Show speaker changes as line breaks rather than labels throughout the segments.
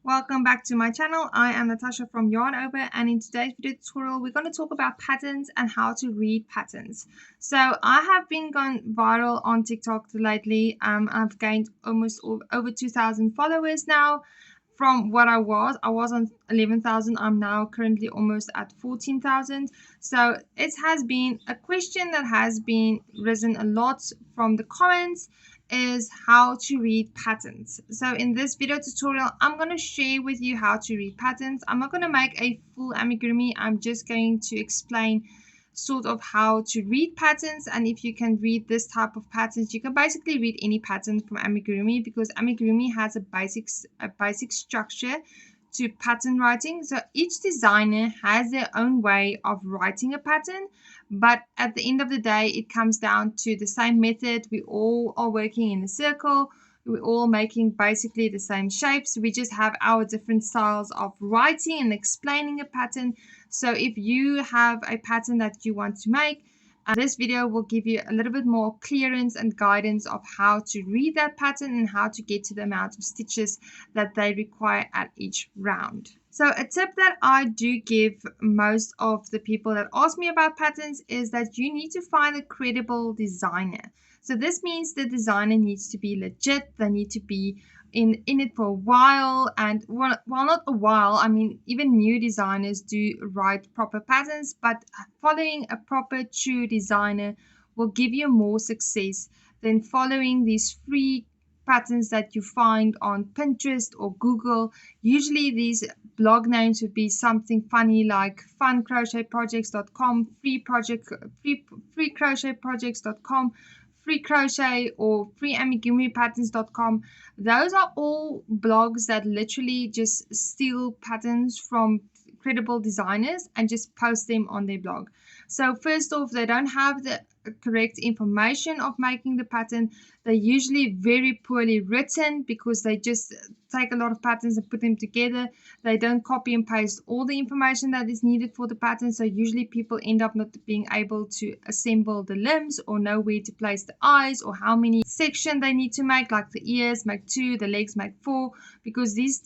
Welcome back to my channel. I am Natasha from Yarn Over, and in today's video tutorial we're going to talk about patterns and how to read patterns. So I have been going viral on TikTok lately. I've gained almost over 2,000 followers now. From what I was on 11,000. I'm now currently almost at 14,000. So it has been a question that has been risen a lot from the comments, is how to read patterns. So in this video tutorial, I'm going to share with you how to read patterns. I'm not going to make a full amigurumi. I'm just going to explain sort of how to read patterns, and if you can read this type of patterns, you can basically read any pattern from amigurumi, because amigurumi has a basic structure to pattern writing. So each designer has their own way of writing a pattern, but at the end of the day it comes down to the same method. We all are working in a circle. We're all making basically the same shapes. We just have our different styles of writing and explaining a pattern. So if you have a pattern that you want to make, this video will give you a little bit more clearance and guidance of how to read that pattern and how to get to the amount of stitches that they require at each round. So a tip that I do give most of the people that ask me about patterns is that you need to find a credible designer. So this means the designer needs to be legit. They need to be in it for a while, and well, not a while, I mean, even new designers do write proper patterns, but following a proper true designer will give you more success than following these free patterns that you find on Pinterest or Google. Usually these blog names would be something funny like funcrochetprojects.com, freecrochetprojects.com, free crochet, or freeamigurumipatterns.com. Those are all blogs that literally just steal patterns from credible designers and just post them on their blog. So first off, they don't have the correct information of making the pattern. They're usually very poorly written because they just take a lot of patterns and put them together. They don't copy and paste all the information that is needed for the pattern. So usually people end up not being able to assemble the limbs or know where to place the eyes or how many sections they need to make, like the ears make 2, the legs make 4, because these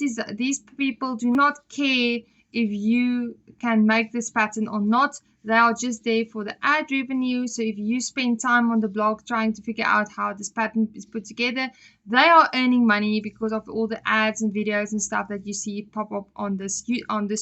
people do not care if you can make this pattern or not. They are just there for the ad revenue. So if you spend time on the blog trying to figure out how this pattern is put together, they are earning money because of all the ads and videos and stuff that you see pop up on this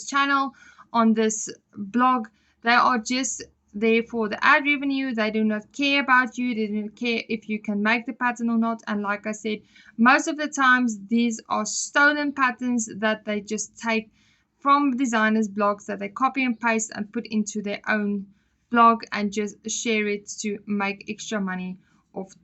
channel, on this blog. They are just there for the ad revenue. They do not care about you. They don't care if you can make the pattern or not. And like I said, most of the times these are stolen patterns that they just take from designers' blogs, that they copy and paste and put into their own blog and just share it to make extra money off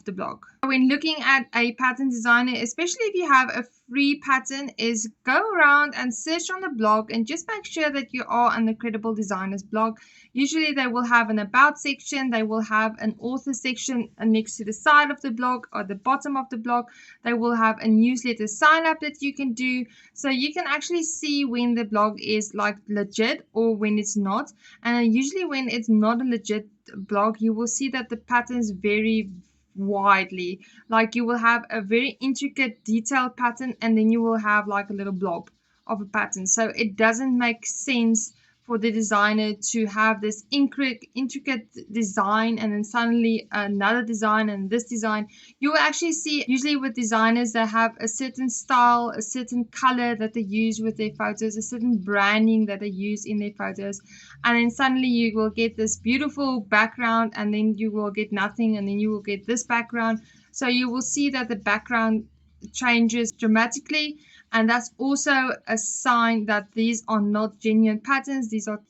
the blog. When looking at a pattern designer, especially if you have a free pattern, is go around and search on the blog and just make sure that you are on the credible designer's blog. Usually they will have an about section, they will have an author section next to the side of the blog or the bottom of the blog. They will have a newsletter sign up that you can do, so you can actually see when the blog is like legit or when it's not. And usually when it's not a legit blog, you will see that the patterns vary widely. Like you will have a very intricate detailed pattern, and then you will have like a little blob of a pattern. So it doesn't make sense for the designer to have this intricate design and then suddenly another design and this design. You will actually see usually with designers, they have a certain style, a certain color that they use with their photos, a certain branding that they use in their photos, and then suddenly you will get this beautiful background, and then you will get nothing, and then you will get this background. So you will see that the background changes dramatically, and that's also a sign that these are not genuine patterns. These are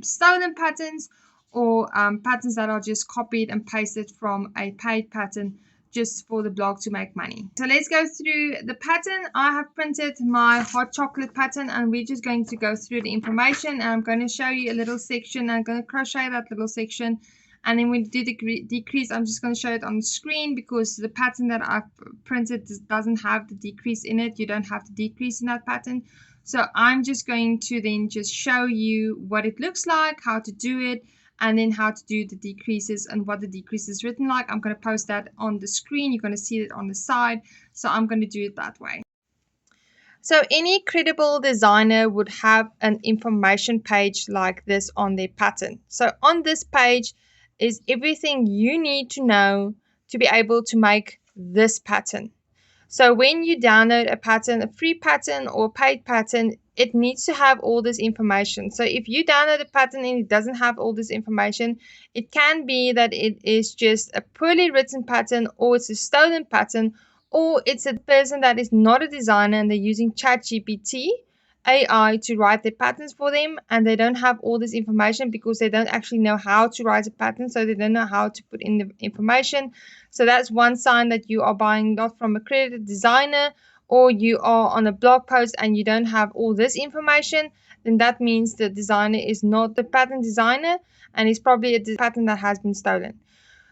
stolen patterns, or patterns that are just copied and pasted from a paid pattern just for the blog to make money. So let's go through the pattern. I have printed my hot chocolate pattern, and we're just going to go through the information, and I'm going to show you a little section. I'm going to crochet that little section, and then when we do the decrease, I'm just going to show it on the screen because the pattern that I've printed doesn't have the decrease in it. You don't have to decrease in that pattern. So I'm just going to then just show you what it looks like, how to do it, and then how to do the decreases and what the decrease is written like. I'm going to post that on the screen. You're going to see it on the side. So I'm going to do it that way. So any credible designer would have an information page like this on their pattern. So on this page is everything you need to know to be able to make this pattern. So when you download a pattern, a free pattern or paid pattern, it needs to have all this information. So if you download a pattern and it doesn't have all this information, it can be that it is just a poorly written pattern, or it's a stolen pattern, or it's a person that is not a designer and they're using ChatGPT AI to write their patterns for them, and they don't have all this information because they don't actually know how to write a pattern, so they don't know how to put in the information. So that's one sign that you are buying not from a accredited designer, or you are on a blog post and you don't have all this information. Then that means the designer is not the pattern designer and is probably a pattern that has been stolen.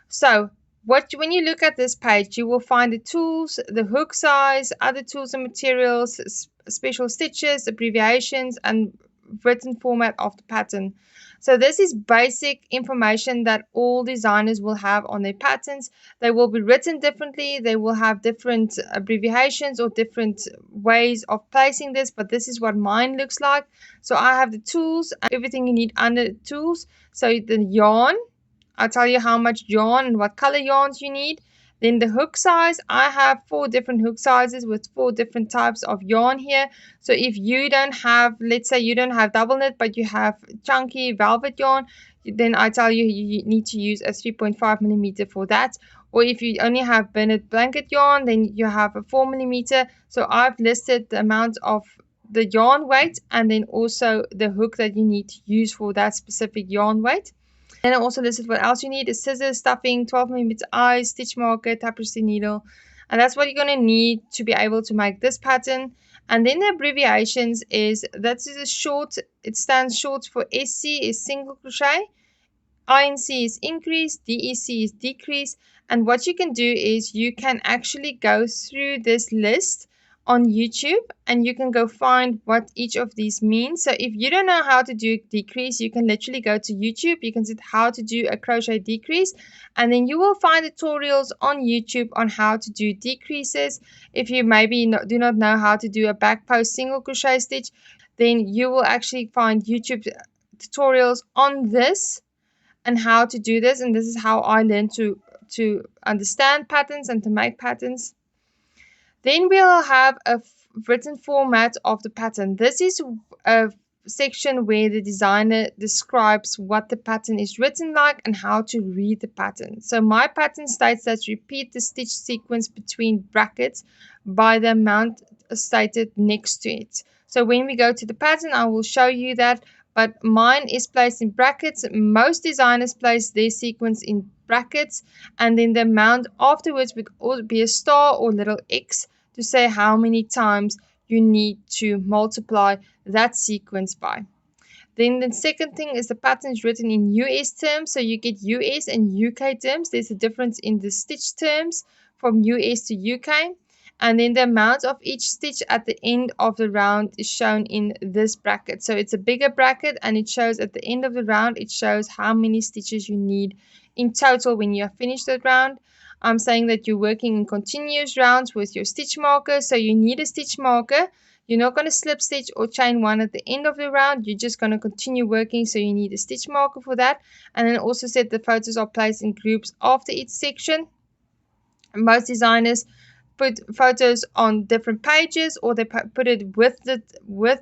So when you look at this page, you will find the tools, the hook size, other tools and materials, special stitches, abbreviations, and written format of the pattern. So this is basic information that all designers will have on their patterns. They will be written differently. They will have different abbreviations or different ways of placing this, but this is what mine looks like. So I have the tools, everything you need under the tools. So the yarn, I'll tell you how much yarn and what color yarns you need. Then the hook size, I have 4 different hook sizes with 4 different types of yarn here. So if you don't have, let's say you don't have double knit, but you have chunky velvet yarn, then I tell you, you need to use a 3.5 millimeter for that. Or if you only have knit blanket yarn, then you have a 4 millimeter. So I've listed the amount of the yarn weight and then also the hook that you need to use for that specific yarn weight. Then I also listed what else you need is scissors, stuffing, 12mm eyes, stitch marker, tapestry needle. And that's what you're going to need to be able to make this pattern. And then the abbreviations is, that is a short, it stands short for SC is single crochet, INC is increase, DEC is decrease. And what you can do is you can actually go through this list on YouTube and you can go find what each of these means. So if you don't know how to do decrease, you can literally go to YouTube. You can see how to do a crochet decrease, and then you will find tutorials on YouTube on how to do decreases. If you maybe do not know how to do a back post single crochet stitch, then you will actually find YouTube tutorials on this and how to do this. And this is how I learned to understand patterns and to make patterns. Then we'll have a written format of the pattern. This is a section where the designer describes what the pattern is written like and how to read the pattern. So my pattern states that repeat the stitch sequence between brackets by the amount stated next to it. So when we go to the pattern, I will show you that, but mine is placed in brackets. Most designers place their sequence in brackets, and then the amount afterwards would be a star or little X to say how many times you need to multiply that sequence by. Then the second thing is the pattern is written in US terms, so you get US and UK terms. There's a difference in the stitch terms from US to UK. And then the amount of each stitch at the end of the round is shown in this bracket. So it's a bigger bracket, and it shows at the end of the round, it shows how many stitches you need in total when you have finished that round. I'm saying that you're working in continuous rounds with your stitch marker, so you need a stitch marker. You're not going to slip stitch or chain one at the end of the round. You're just going to continue working, so you need a stitch marker for that. And then also said the photos are placed in groups after each section. Most designers put photos on different pages, or they put it with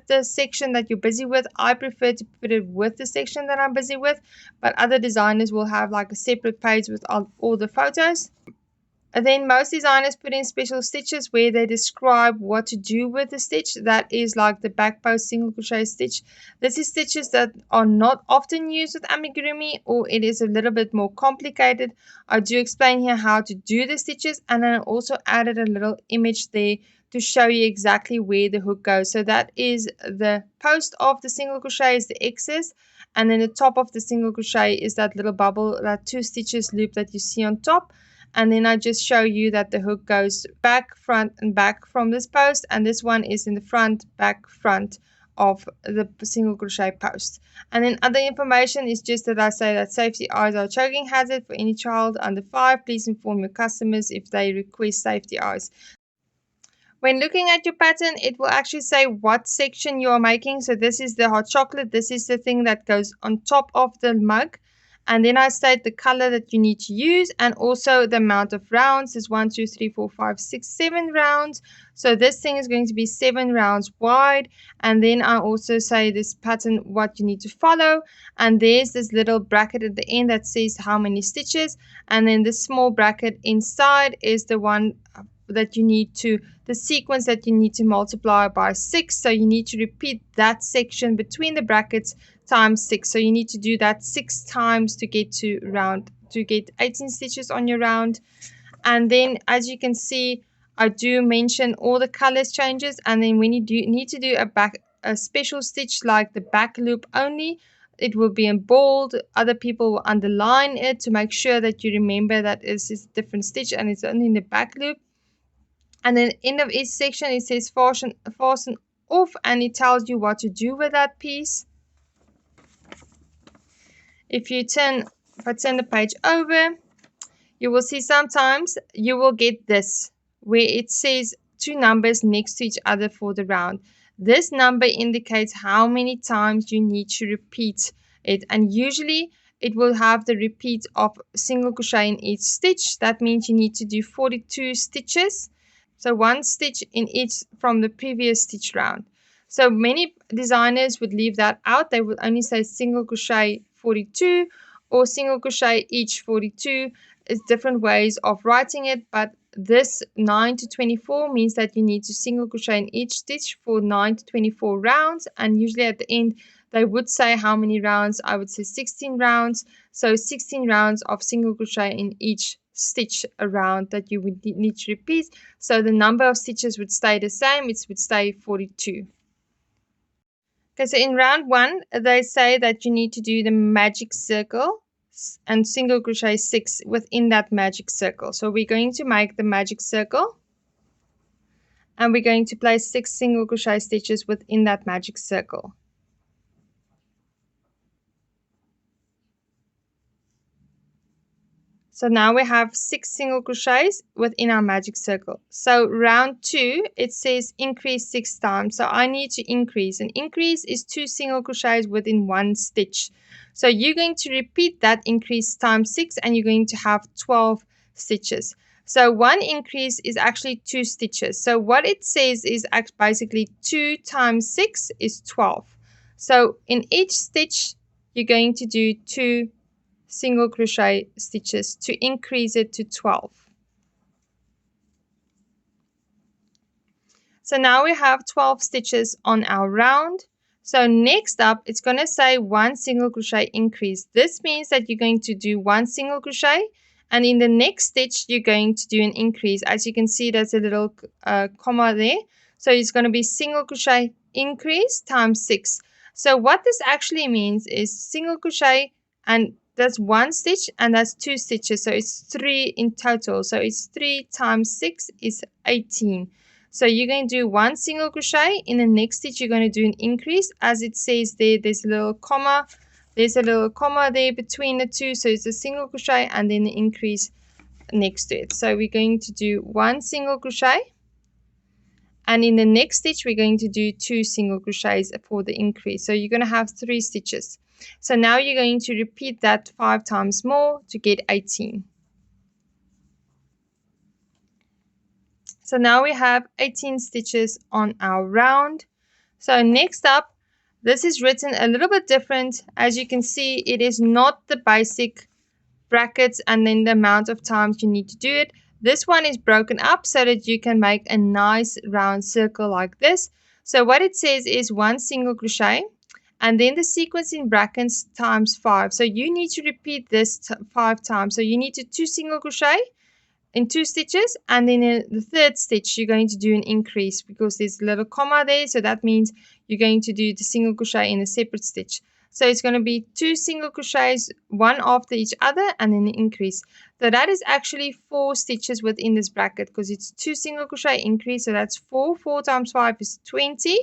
the section that you're busy with. I prefer to put it with the section that I'm busy with, but other designers will have like a separate page with all the photos. And then most designers put in special stitches where they describe what to do with the stitch. That is like the back post single crochet stitch. This is stitches that are not often used with amigurumi, or it is a little bit more complicated. I do explain here how to do the stitches, and then I also added a little image there to show you exactly where the hook goes. So that is the post of the single crochet is the excess, and then the top of the single crochet is that little bubble, that 2 stitches loop that you see on top. And then I just show you that the hook goes back, front, and back from this post. And this one is in the front, back, front of the single crochet post. And then other information is just that I say that safety eyes are a choking hazard for any child under 5. Please inform your customers if they request safety eyes. When looking at your pattern, it will actually say what section you are making. So this is the hot chocolate. This is the thing that goes on top of the mug. And then I state the color that you need to use and also the amount of rounds is 1, 2, 3, 4, 5, 6, 7 rounds. So this thing is going to be 7 rounds wide. And then I also say this pattern, what you need to follow. And there's this little bracket at the end that says how many stitches. And then the small bracket inside is the one that you need to, the sequence that you need to multiply by 6. So you need to repeat that section between the brackets times 6. So you need to do that 6 times to get 18 stitches on your round. And then as you can see, I do mention all the colors changes. And then when you need to do a special stitch like the back loop only, it will be in bold. Other people will underline it to make sure that you remember that this is a different stitch and it's only in the back loop. And then end of each section it says fasten off, and it tells you what to do with that piece. If I turn the page over, you will see sometimes you will get this where it says 2 numbers next to each other for the round. This number indicates how many times you need to repeat it, and usually it will have the repeat of single crochet in each stitch. That means you need to do 42 stitches. So 1 stitch in each from the previous stitch round. So many designers would leave that out. They would only say single crochet 42 or single crochet each 42. It's different ways of writing it, but this 9 to 24 means that you need to single crochet in each stitch for 9 to 24 rounds. And usually at the end, they would say how many rounds. I would say 16 rounds. So 16 rounds of single crochet in each stitch around that you would need to repeat. So the number of stitches would stay the same. It would stay 42. Okay, so in round 1, they say that you need to do the magic circle and single crochet 6 within that magic circle. So we're going to make the magic circle and we're going to place 6 single crochet stitches within that magic circle. So now we have 6 single crochets within our magic circle. So round 2, it says increase 6 times. So I need to increase. An increase is 2 single crochets within 1 stitch. So you're going to repeat that increase times 6 and you're going to have 12 stitches. So 1 increase is actually 2 stitches. So what it says is basically 2 times 6 is 12. So in each stitch, you're going to do 2 single crochet stitches to increase it to 12. So now we have 12 stitches on our round. So next up, it's going to say 1 single crochet increase. This means that you're going to do 1 single crochet, and in the next stitch, you're going to do an increase. As you can see, there's a little comma there. So it's going to be single crochet increase times 6. So what this actually means is single crochet, and that's 1 stitch and that's 2 stitches. So it's 3 in total. So it's 3 times 6 is 18. So you're going to do 1 single crochet. In the next stitch, you're going to do an increase. As it says there, there's a little comma. There's a little comma there between the two. So it's a single crochet and then the increase next to it. So we're going to do 1 single crochet. And in the next stitch, we're going to do 2 single crochets for the increase. So you're going to have 3 stitches. So now you're going to repeat that 5 times more to get 18. So now we have 18 stitches on our round. So next up, this is written a little bit different. As you can see, it is not the basic brackets and then the amount of times you need to do it. This one is broken up so that you can make a nice round circle like this. So what it says is 1 single crochet. And then the sequence in brackets times 5. So you need to repeat this 5 times. So you need to 2 single crochet in 2 stitches. And then in the third stitch, you're going to do an increase because there's a little comma there. So that means you're going to do the single crochet in a separate stitch. So it's going to be 2 single crochets, 1 after each other, and then an increase. So that is actually 4 stitches within this bracket because it's 2 single crochet increase. So that's 4. 4 times 5 is 20.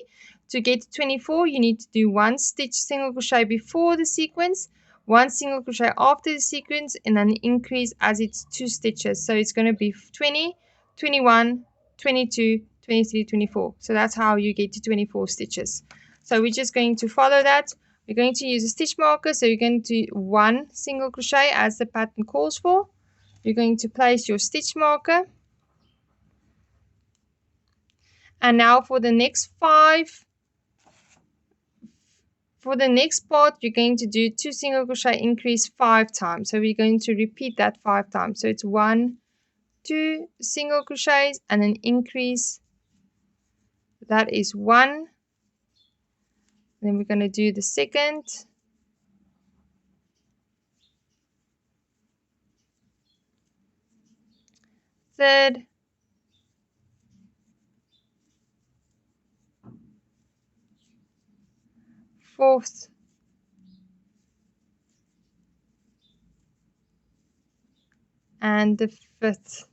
To get to 24, you need to do 1 stitch single crochet before the sequence, 1 single crochet after the sequence, and then increase as it's 2 stitches. So it's going to be 20, 21, 22, 23, 24. So that's how you get to 24 stitches. So we're just going to follow that. We're going to use a stitch marker. So you're going to do 1 single crochet as the pattern calls for. You're going to place your stitch marker. And now for the next part, you're going to do 2 single crochet increase 5 times. So we're going to repeat that 5 times. So it's 1, 2 single crochets and an increase. That is 1. Then we're going to do the second. Third. Fourth. And the fifth.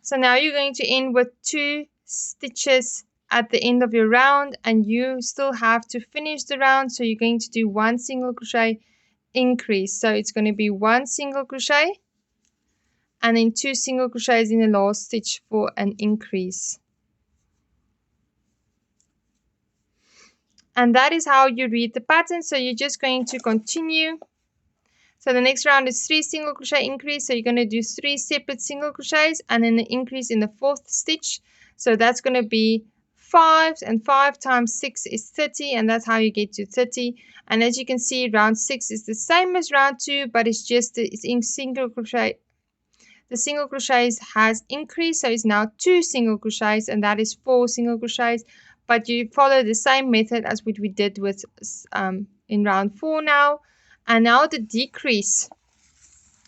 So now you're going to end with 2 stitches at the end of your round, and you still have to finish the round. So you're going to do 1 single crochet increase. So it's going to be 1 single crochet and then 2 single crochets in the last stitch for an increase. And that is how you read the pattern. So you're just going to continue. So the next round is 3 single crochet increase. So you're going to do 3 separate single crochets and then the increase in the 4th stitch. So that's going to be 5, and 5 times 6 is 30, and that's how you get to 30. And as you can see, round 6 is the same as round 2, but it's in single crochet. The single crochets has increased, so it's now 2 single crochets, and that is 4 single crochets. But you follow the same method as what we did with in round 4 now. And now the decrease.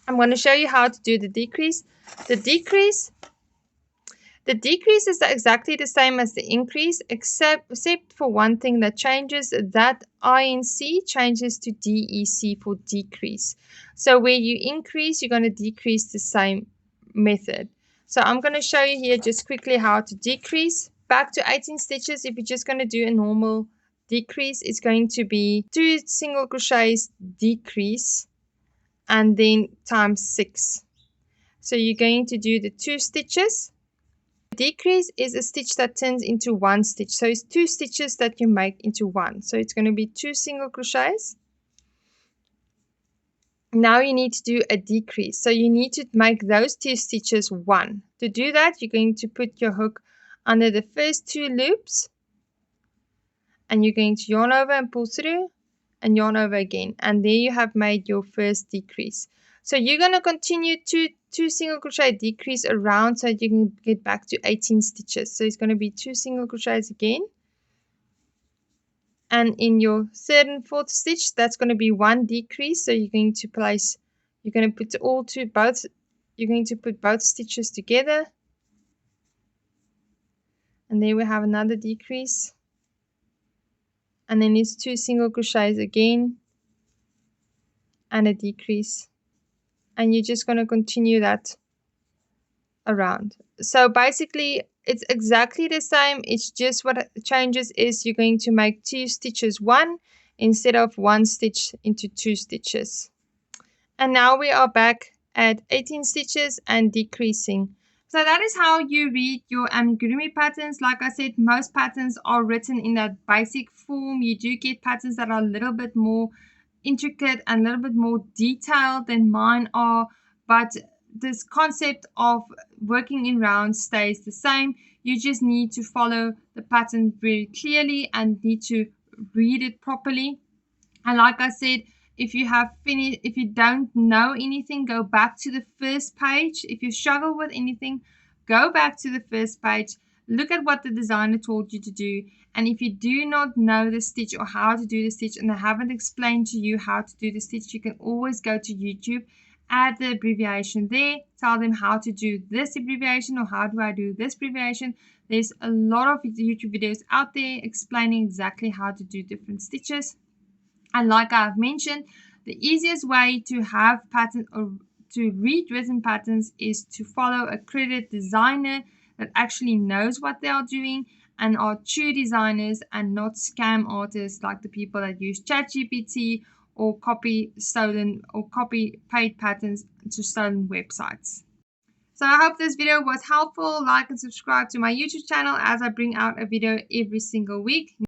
I'm going to show you how to do the decrease. The decrease is exactly the same as the increase, except for one thing that changes. That INC changes to DEC for decrease. So where you increase, you're going to decrease the same method. So I'm going to show you here just quickly how to decrease. Back to 18 stitches. If you're just going to do a normal decrease, it's going to be 2 single crochets decrease and then times 6. So you're going to do the 2 stitches. Decrease is a stitch that turns into 1 stitch. So it's 2 stitches that you make into 1. So it's going to be 2 single crochets. Now you need to do a decrease. So you need to make those 2 stitches 1. To do that, you're going to put your hook under the first 2 loops. And you're going to yarn over and pull through and yarn over again. And there you have made your first decrease. So you're going to continue to 2 single crochet decrease around so that you can get back to 18 stitches. So it's going to be 2 single crochets again. And in your 3rd and 4th stitch, that's going to be 1 decrease. So you're going to you're going to put both stitches together. And there we have another decrease. And then it's 2 single crochets again. And a decrease. And you're just going to continue that around. So basically, it's exactly the same. It's just what changes is you're going to make 2 stitches 1 instead of 1 stitch into 2 stitches. And now we are back at 18 stitches and decreasing. So that is how you read your amigurumi patterns. Like I said, most patterns are written in that basic form. You do get patterns that are a little bit more intricate and a little bit more detailed than mine are, but this concept of working in rounds stays the same. You just need to follow the pattern very clearly and need to read it properly. And like I said, if you don't know anything, go back to the first page. If you struggle with anything, go back to the first page. Look at what the designer told you to do. And if you do not know the stitch or how to do the stitch and they haven't explained to you how to do the stitch, you can always go to YouTube, add the abbreviation there, tell them how to do this abbreviation or how do I do this abbreviation. There's a lot of YouTube videos out there explaining exactly how to do different stitches. And like I've mentioned, the easiest way to have pattern or to read written patterns is to follow a accredited designer that actually knows what they are doing and are true designers and not scam artists like the people that use ChatGPT or copy paid patterns to stolen websites. So I hope this video was helpful. Like and subscribe to my YouTube channel as I bring out a video every single week.